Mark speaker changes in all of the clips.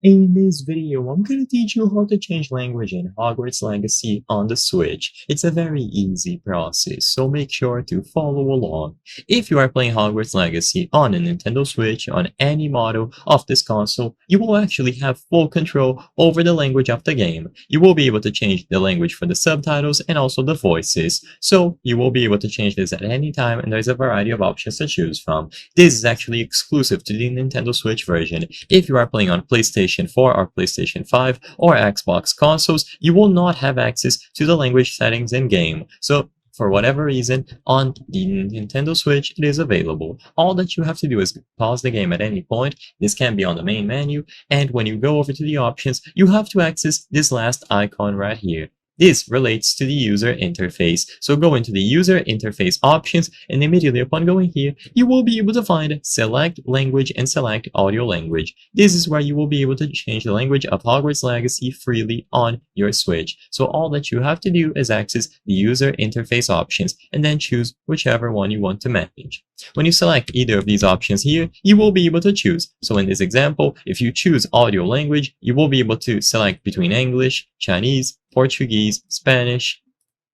Speaker 1: In this video, I'm going to teach you how to change language in Hogwarts Legacy on the Switch. It's a very easy process, so make sure to follow along. If you are playing Hogwarts Legacy on a Nintendo Switch on any model of this console, you will actually have full control over the language of the game. You will be able to change the language for the subtitles and also the voices, so you will be able to change this at any time, and there's a variety of options to choose from. This is actually exclusive to the Nintendo Switch version. If you are playing on PlayStation 4 or PlayStation 5 or Xbox consoles, you will not have access to the language settings in-game. So for whatever reason, on the Nintendo Switch, it is available. All that you have to do is pause the game at any point. This can be on the main menu, and when you go over to the options, you have to access this last icon right here. This relates to the user interface. So go into the user interface options, and immediately upon going here, you will be able to find select language and select audio language. This is where you will be able to change the language of Hogwarts Legacy freely on your Switch. So all that you have to do is access the user interface options and then choose whichever one you want to manage. When you select either of these options here, you will be able to choose. So in this example, if you choose audio language, you will be able to select between English, Chinese, Portuguese, Spanish,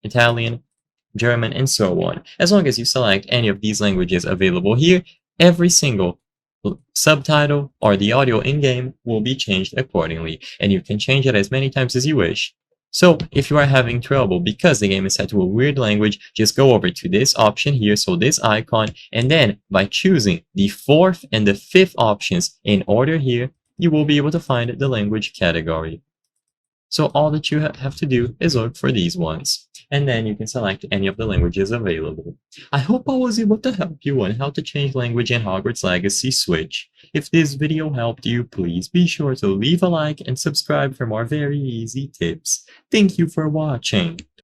Speaker 1: Italian, German, and so on. As long as you select any of these languages available here, every single subtitle or the audio in-game will be changed accordingly, and you can change it as many times as you wish. So if you are having trouble because the game is set to a weird language, just go over to this option here, so this icon, and then by choosing the fourth and the fifth options in order here, you will be able to find the language category. So all that you have to do is look for these ones, and then you can select any of the languages available. I hope I was able to help you on how to change language in Hogwarts Legacy Switch. If this video helped you, please be sure to leave a like and subscribe for more very easy tips. Thank you for watching.